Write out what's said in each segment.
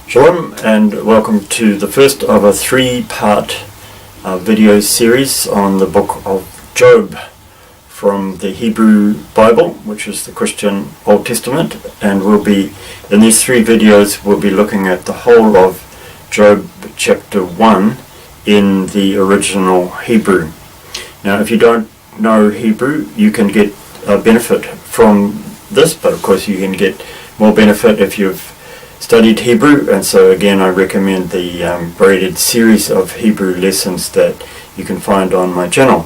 Shalom and welcome to the first of a three-part video series on the book of Job from the Hebrew Bible, which is the Christian Old Testament, and in these three videos we'll be looking at the whole of Job chapter 1 in the original Hebrew. Now if you don't know Hebrew, you can get a benefit from this, but of course you can get more benefit if you've studied Hebrew, and so again I recommend the braided series of Hebrew lessons that you can find on my channel.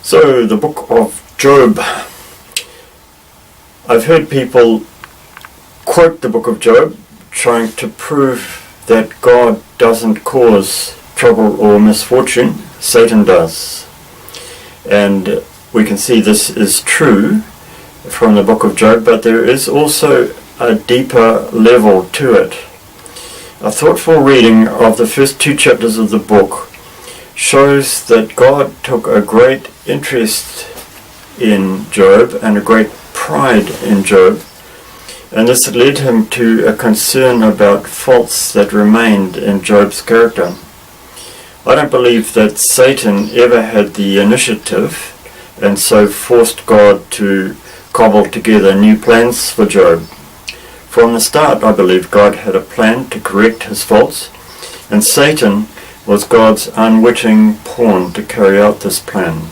So the book of Job. I've heard people quote the book of Job trying to prove that God doesn't cause trouble or misfortune, Satan does. And we can see this is true from the book of Job, but there is also a deeper level to it. A thoughtful reading of the first two chapters of the book shows that God took a great interest in Job and a great pride in Job, and this led him to a concern about faults that remained in Job's character. I don't believe that Satan ever had the initiative and so forced God to cobble together new plans for Job. From the start, I believe God had a plan to correct his faults, and Satan was God's unwitting pawn to carry out this plan.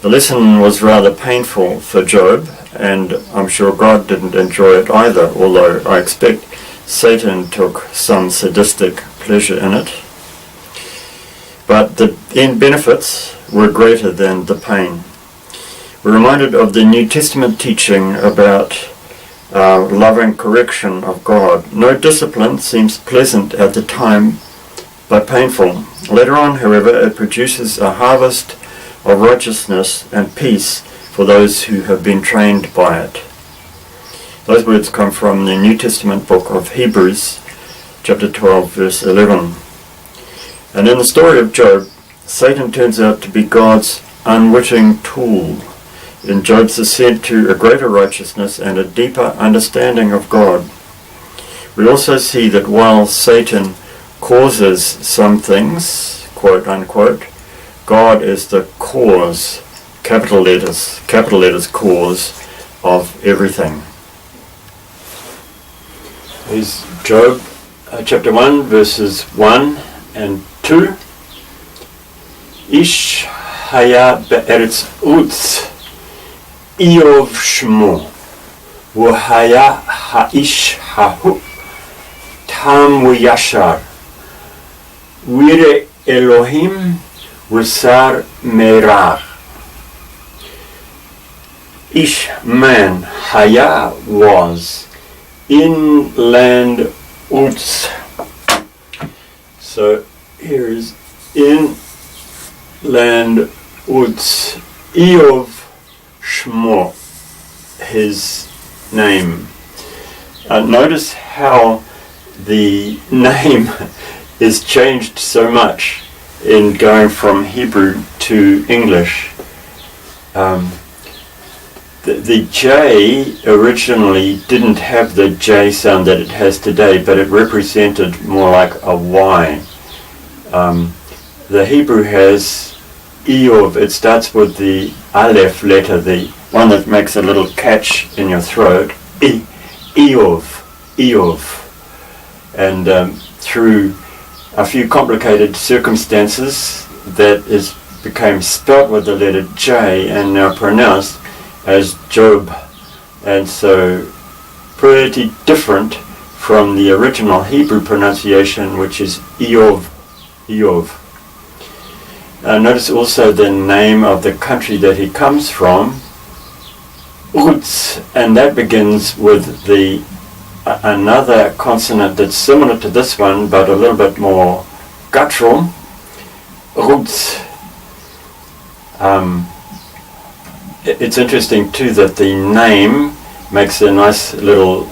The lesson was rather painful for Job, and I'm sure God didn't enjoy it either, although I expect Satan took some sadistic pleasure in it. But the end benefits were greater than the pain. We're reminded of the New Testament teaching about loving correction of God. No discipline seems pleasant at the time, but painful. Later on, however, it produces a harvest of righteousness and peace for those who have been trained by it. Those words come from the New Testament book of Hebrews, chapter 12, verse 11. And in the story of Job, Satan turns out to be God's unwitting tool in Job's ascent to a greater righteousness and a deeper understanding of God. We also see that while Satan causes some things, quote unquote, God is the cause, capital letters cause of everything. Here's Job chapter 1 verses 1 and 2. Ish haya be'eretz Uts Iov Shmo, Wahaya Haish Hahu, Tam Yashar, Wire Elohim, Wusar Merar. Ish man, Haya was, in land Uts. So here is in land Uts, Iov Shmo, his name. Notice how the name is changed so much in going from Hebrew to English. The J originally didn't have the J sound that it has today, but it represented more like a Y. The Hebrew has Eov. It starts with the Aleph letter, the one that makes a little catch in your throat. Eov. And through a few complicated circumstances, that became spelt with the letter J and now pronounced as Job. And so pretty different from the original Hebrew pronunciation, which is Eov. Notice also the name of the country that he comes from, Uts, and that begins with another consonant that's similar to this one, but a little bit more guttural. Uts. It's interesting too that the name makes a nice little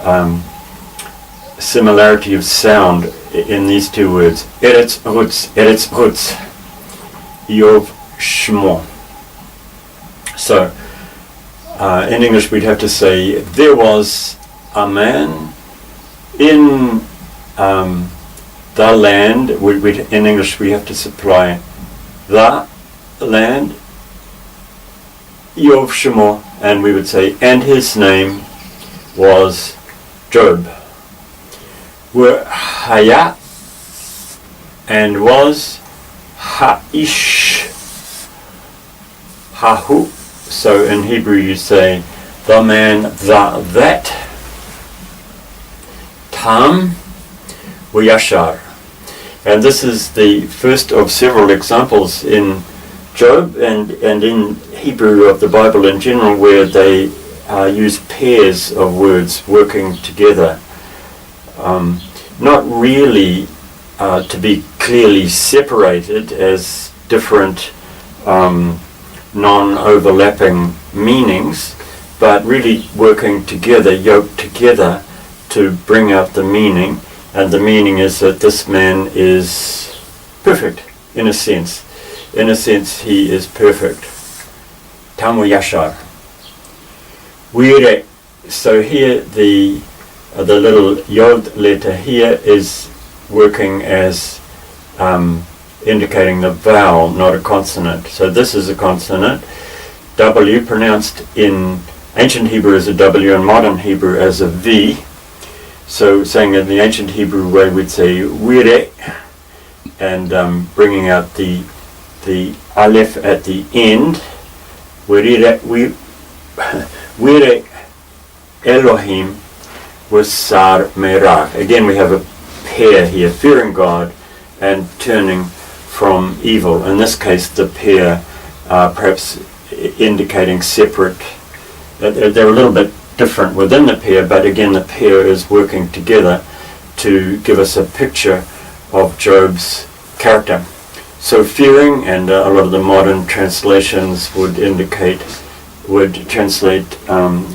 similarity of sound in these two words. Eretz Uts. Yov Shmo. So in English we'd have to say, there was a man in the land, in English we have to supply the land, Yov Shemo, and we would say, and his name was Job. Were Haya, and was Ha'ish, Hahu. So in Hebrew you say the man, that. Tam Yashar. And this is the first of several examples in Job and in Hebrew of the Bible in general where they use pairs of words working together. Not really to be clearly separated as different non-overlapping meanings, but really working together, yoked together to bring out the meaning. And the meaning is that this man is perfect, in a sense. In a sense, he is perfect. Tamu Yashar. Wire. So here the little Yod letter here is working as indicating the vowel, not a consonant. So this is a consonant. W pronounced in ancient Hebrew as a W and modern Hebrew as a V. So saying in the ancient Hebrew way we'd say wire, and bringing out the aleph at the end. Wire Elohim was Sar Merah. Again we have a pair here, fearing God and turning from evil. In this case the pair perhaps indicating separate, they're a little bit different within the pair, but again the pair is working together to give us a picture of Job's character. So fearing, and a lot of the modern translations would translate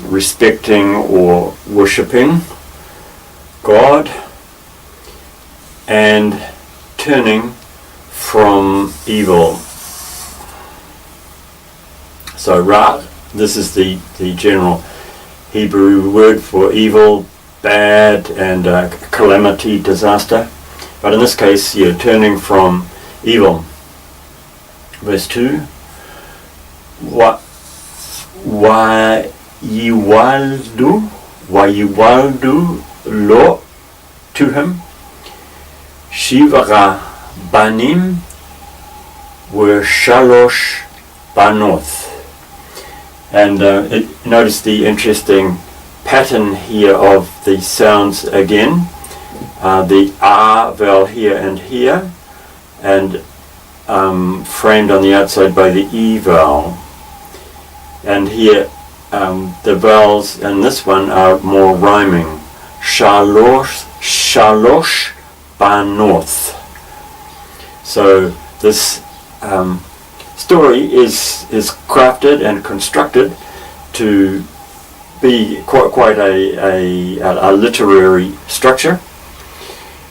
respecting or worshipping God, and turning from evil. So Ra, this is the general Hebrew word for evil, bad, and calamity, disaster. But in this case, you're turning from evil. Verse 2. Wayiwaldu lo, to him, Shivra banim were shalosh banoth. And notice the interesting pattern here of the sounds again. The R vowel here, and framed on the outside by the E vowel. And here the vowels in this one are more rhyming. Shalosh banoth. So this story is crafted and constructed to be quite a literary structure,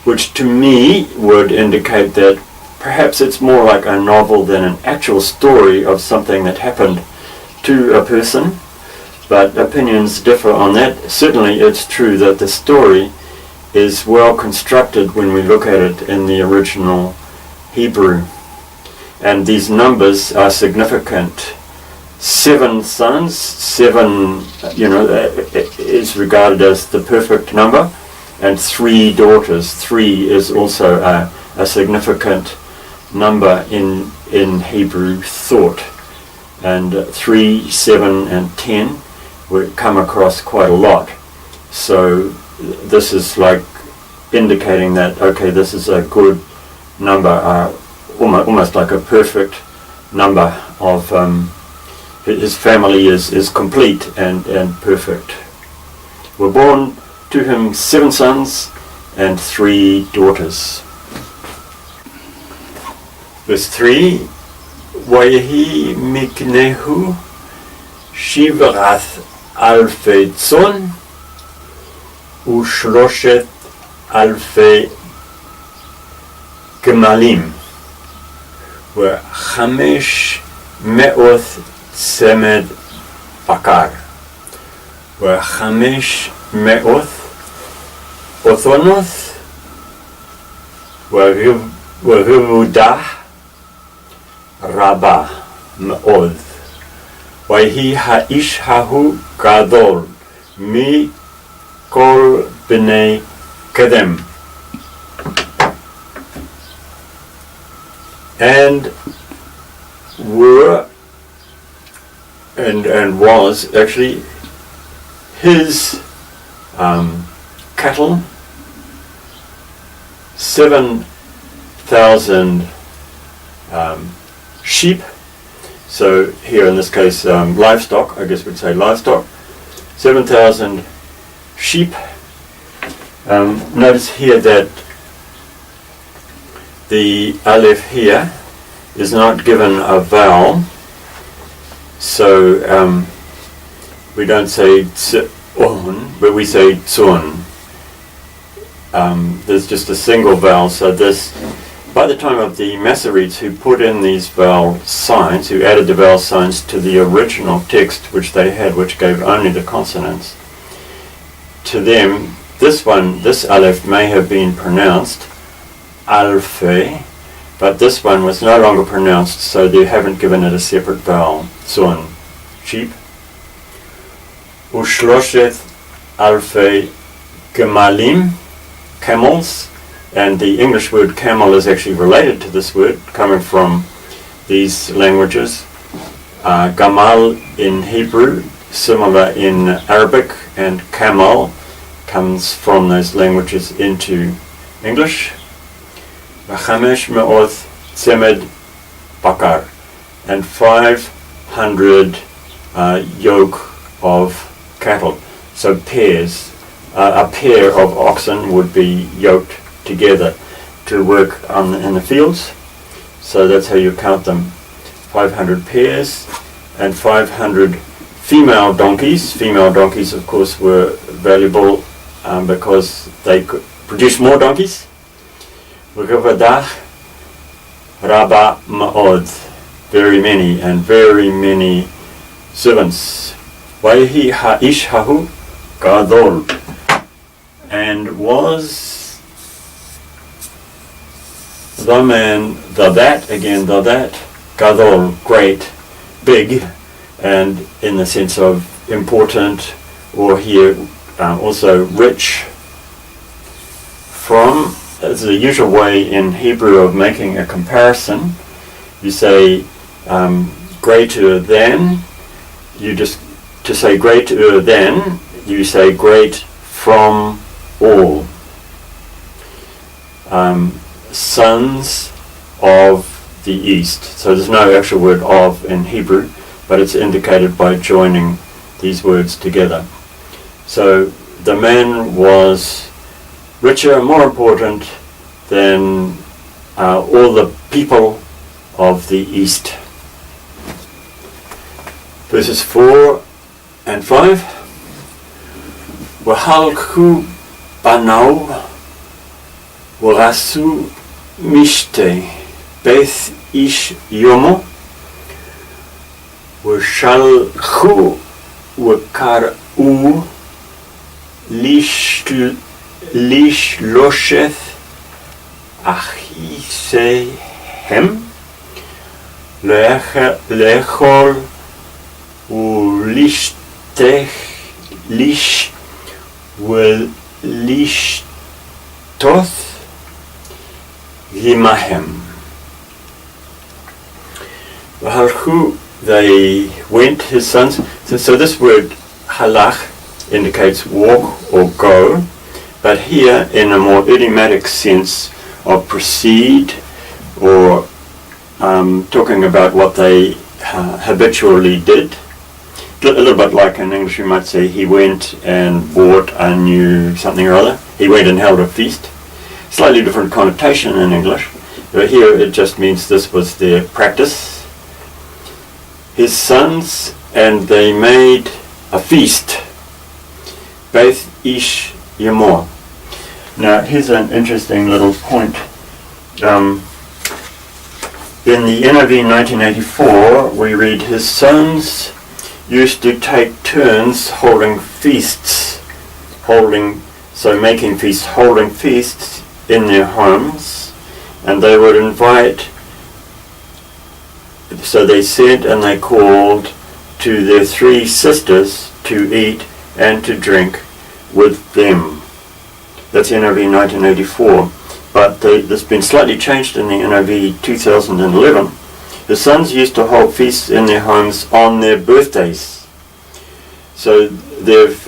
which to me would indicate that perhaps it's more like a novel than an actual story of something that happened to a person, but opinions differ on that. Certainly it's true that the story is well constructed when we look at it in the original Hebrew. And these numbers are significant. 7 sons, 7, is regarded as the perfect number, and 3 daughters. 3 is also a significant number in Hebrew thought. And 3, 7, and 10 would come across quite a lot. So this is like indicating that, okay, this is a good number, almost like a perfect number of his family is complete and perfect. Were born to him 7 sons and 3 daughters. Verse 3, Wayehi miknehu shivrath alfei tzon ushroshet alfei gemalim. Were Chamesh me'oth tzemed bakar. Were Chamesh me'oth, Othonoth Wahuda Rabba M'od Wahi Ha'ish Hahu Gadol Mi Kol B'nei Kedem. And were and was actually his cattle 7,000 sheep. So here in this case livestock, I guess we'd say livestock, 7,000 sheep. Notice here that the aleph here is not given a vowel, so we don't say tsun, but we say tsun. There's just a single vowel, so this, by the time of the Masoretes who put in these vowel signs, who added the vowel signs to the original text which they had, which gave only the consonants, to them this aleph may have been pronounced alphe, but this one was no longer pronounced, so they haven't given it a separate vowel. Tsun, sheep. Ushloshet alphe gemalim, camels, and the English word camel is actually related to this word, coming from these languages. Gamal in Hebrew, similar in Arabic, and camel comes from those languages into English. V'chamesh me'oth tzemed bakar, and 500 yoke of cattle. So pairs, a pair of oxen would be yoked together to work in the fields. So that's how you count them. 500 pairs and 500 female donkeys. Female donkeys, of course, were valuable because they could produce more donkeys. V'gavadah Rabba Ma'od, very many and very many servants. Wahi Ha'ish Hahu Gadol, and was the man, the that, Gadol, great, big, and in the sense of important, or here also rich. From, as the usual way in Hebrew of making a comparison, you say greater than, to say greater than, you say great from all. Sons of the east. So there's no actual word of in Hebrew, but it's indicated by joining these words together. So the man was richer, more important than all the people of the east. Verses 4 and 5. V'halchu banau v'rasu mishte beth ish yomo v'shalchu v'kar'u lishlosheth achisehem lechol ulishtech lish ulishtoth himahem. V'halchu, they went, his sons. So this word halach indicates walk or go, but here in a more idiomatic sense of proceed, or talking about what they habitually did. A little bit like in English you might say he went and bought a new something or other. He went and held a feast. Slightly different connotation in English, but here it just means this was their practice. His sons, and they made a feast. Beth ish yamor. Now here's an interesting little point. In the NIV 1984 we read, his sons used to take turns holding feasts, holding So making feasts, holding feasts in their homes, and they would invite, so they sent and they called to their 3 sisters to eat and to drink with them. That's NIV 1984, but this has been slightly changed in the NIV 2011. The sons used to hold feasts in their homes on their birthdays. So they've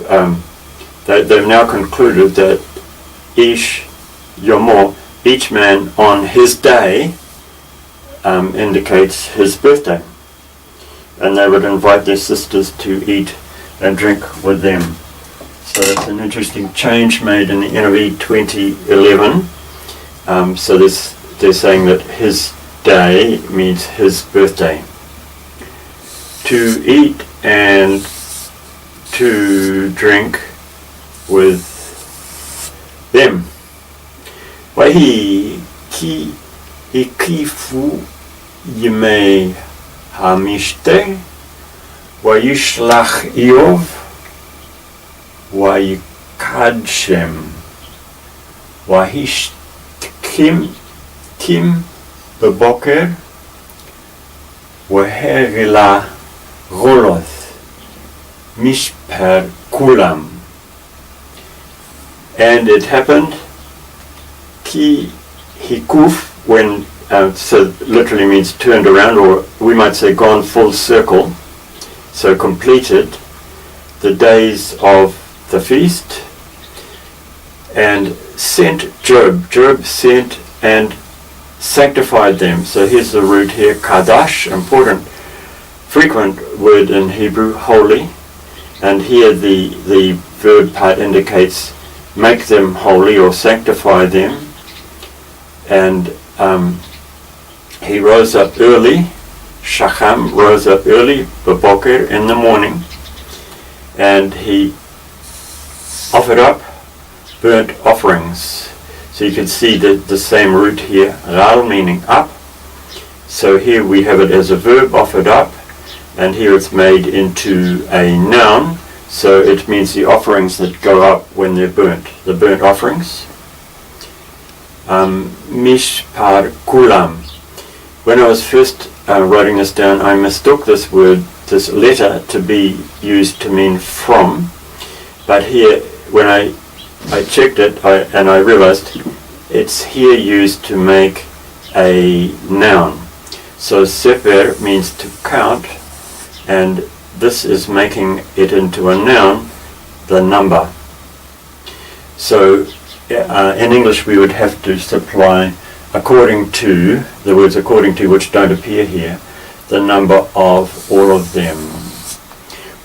now concluded that Ish Yomo, each man on his day, indicates his birthday. And they would invite their sisters to eat and drink with them. So that's an interesting change made in the NIV 2011. So they're saying that his day means his birthday. To eat and to drink with them. Wahi ki ikifu yimei hamishte vayishlach Iov vayikadshem vahishtim beboker vaherila goloth mishper kulam. And it happened ki hikuf, when so literally means turned around, or we might say gone full circle, so completed the days of the feast, and sent Job sent and sanctified them. So here's the root here, kadash, important, frequent word in Hebrew, holy, and here the verb part indicates make them holy or sanctify them. And he rose up early, Shacham rose up early, Beboker, in the morning, and he offered up burnt offerings. So you can see the same root here, ral, meaning up. So here we have it as a verb, offered up, and here it's made into a noun, so it means the offerings that go up when they're burnt, the burnt offerings. Mishpar kulam. When I was first writing this down, I mistook this word, this letter, to be used to mean from, but here when I checked it and I realized it's here used to make a noun. So sefer means to count, and this is making it into a noun, the number. So in English we would have to supply according to, the words according to, which don't appear here, the number of all of them.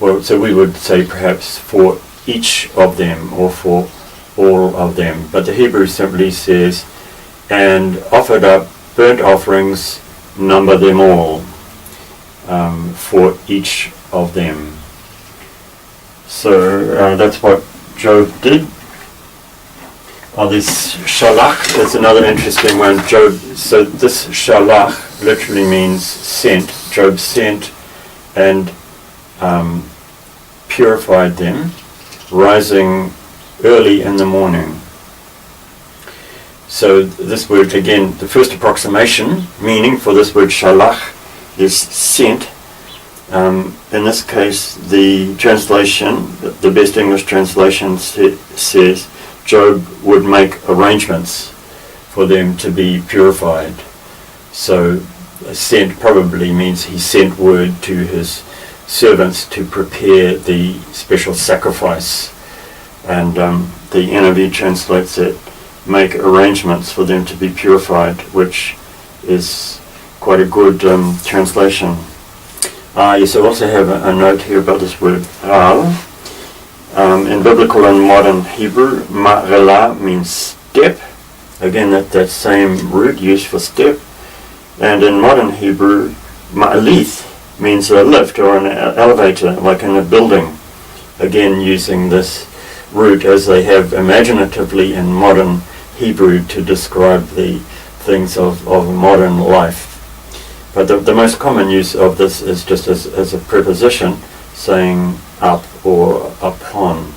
Well, so we would say perhaps for each of them or for all of them. But the Hebrew simply says, and offered up burnt offerings, number them all, for each of them. So that's what Job did. This shalach, that's another interesting one. So this shalach literally means sent. Job sent and purified them, rising early in the morning. So this word, again, the first approximation meaning for this word shalach is sent. In this case, the translation, the best English translation says Job would make arrangements for them to be purified. So sent probably means he sent word to his servants to prepare the special sacrifice. And the NIV translates it, make arrangements for them to be purified, which is quite a good translation. Yes, I also have a note here about this word ral. In biblical and modern Hebrew, ma'rela means step. Again, that same root used for step. And in modern Hebrew, ma'alith means a lift or an elevator, like in a building. Again, using this root as they have imaginatively in modern Hebrew to describe the things of modern life. But the most common use of this is just as a preposition, saying up or upon.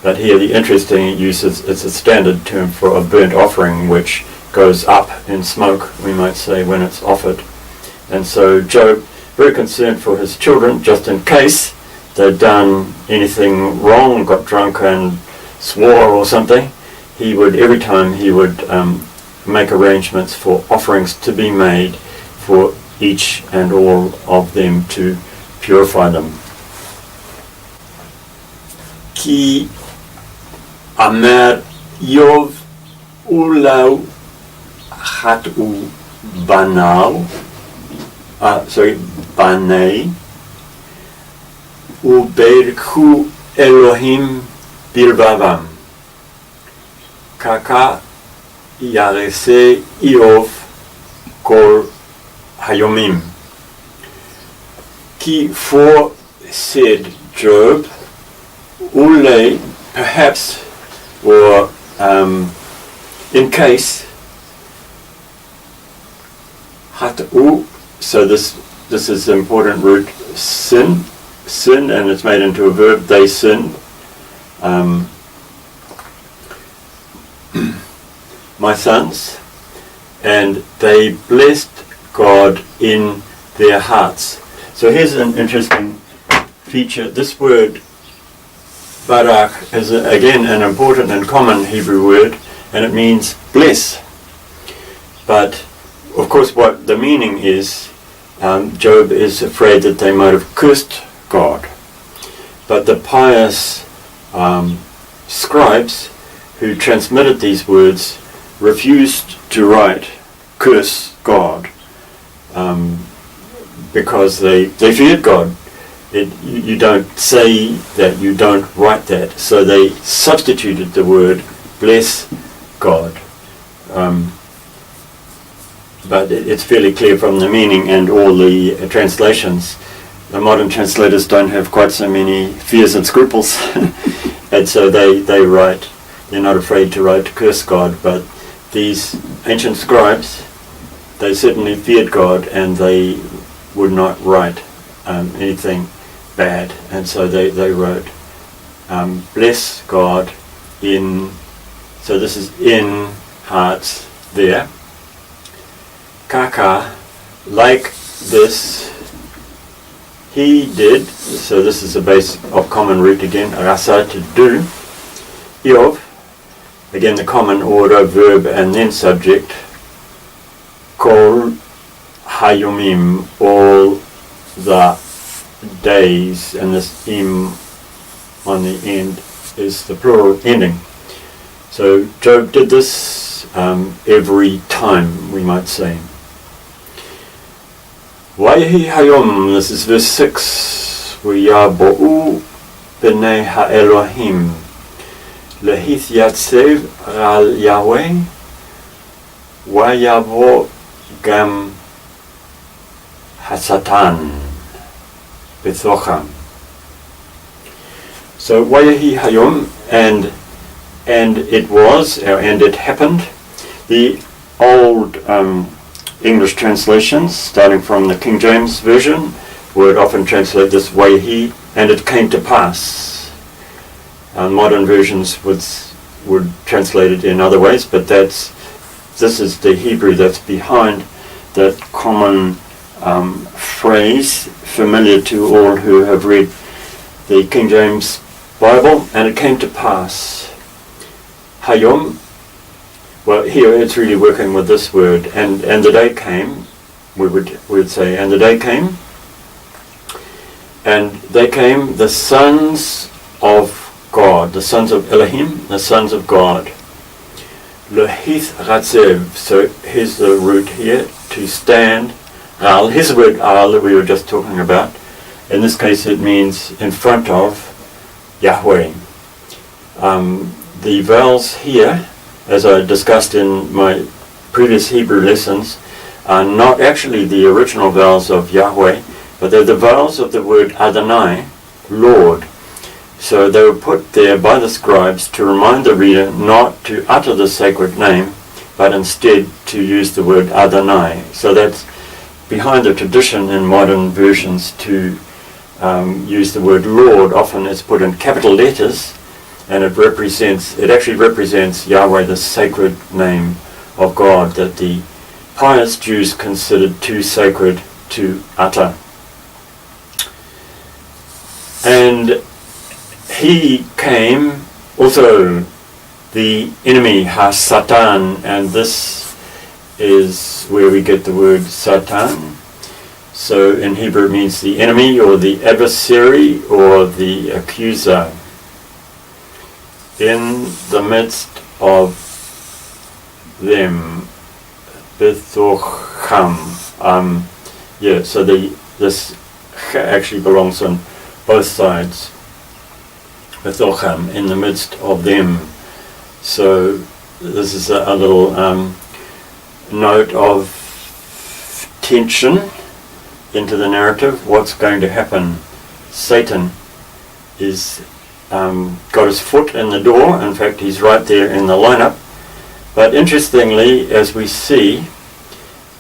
But here the interesting use is it's a standard term for a burnt offering which goes up in smoke, we might say, when it's offered. And so Job, very concerned for his children, just in case they'd done anything wrong, got drunk and swore or something, every time he would make arrangements for offerings to be made for each and all of them to purify them. Ki Amer Yov Ulau Hatu Banau Banei Uberku Elohim Bilbavam Kaka Yarese Iov Kol Hayomim. Ki for said Job, Ule perhaps, or in case, Hatu, so this is the important root, sin, and it's made into a verb, they sinned. My sons, and they blessed God in their hearts. So here's an interesting feature. This word barak is again an important and common Hebrew word, and it means bless. But of course what the meaning is, Job is afraid that they might have cursed God. But the pious scribes who transmitted these words refused to write curse God because they feared God. You don't say that, you don't write that. So they substituted the word bless God. But it's fairly clear from the meaning and all the translations. The modern translators don't have quite so many fears and scruples. And so they write, they're not afraid to write curse God, but these ancient scribes, they certainly feared God and they would not write anything bad, and so they wrote bless God in, so this is in hearts there. Kaka, like this, he did, so this is a base of common root again, rasa, to do, Iov, again the common order, verb and then subject, kol hayomim, all the days, and this im on the end is the plural ending. So Job did this every time, we might say. Wayahi hayom, this is verse 6, V'yabo'u b'nei ha'elohim lehith yatsev al Yahweh Wayavo gam hasatan bethocham. So Wayahi hayom, and it was, and it happened. The old English translations, starting from the King James Version, would often translate this Wayahi, and it came to pass. Modern versions would translate it in other ways, but this is the Hebrew that's behind that common phrase, familiar to all who have read the King James Bible, and it came to pass. Hayom, well, here it's really working with this word, and the day came, we would say, and the day came, and they came, the sons of God, the sons of Elohim, the sons of God. Lehith ratzev, so here's the root here, to stand. Al, here's the word al that we were just talking about. In this case it means in front of Yahweh. The vowels here, as I discussed in my previous Hebrew lessons, are not actually the original vowels of Yahweh, but they're the vowels of the word Adonai, Lord. So they were put there by the scribes to remind the reader not to utter the sacred name, but instead to use the word Adonai. So that's behind the tradition in modern versions to use the word Lord. Often it's put in capital letters, and it actually represents Yahweh, the sacred name of God that the pious Jews considered too sacred to utter. And he came, also the enemy, Ha-Satan, and this is where we get the word Satan. So in Hebrew it means the enemy or the adversary or the accuser. In the midst of them, Bethocham. So this actually belongs on both sides. Bethocham, in the midst of them. So this is a little note of tension into the narrative. What's going to happen? Satan is got his foot in the door. In fact, he's right there in the lineup. But interestingly, as we see,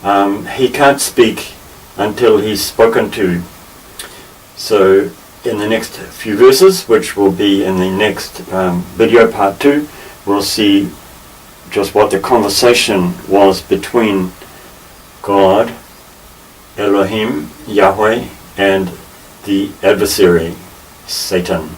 he can't speak until he's spoken to. So in the next few verses, which will be in the next video, part 2, we'll see just what the conversation was between God, Elohim, Yahweh, and the adversary, Satan.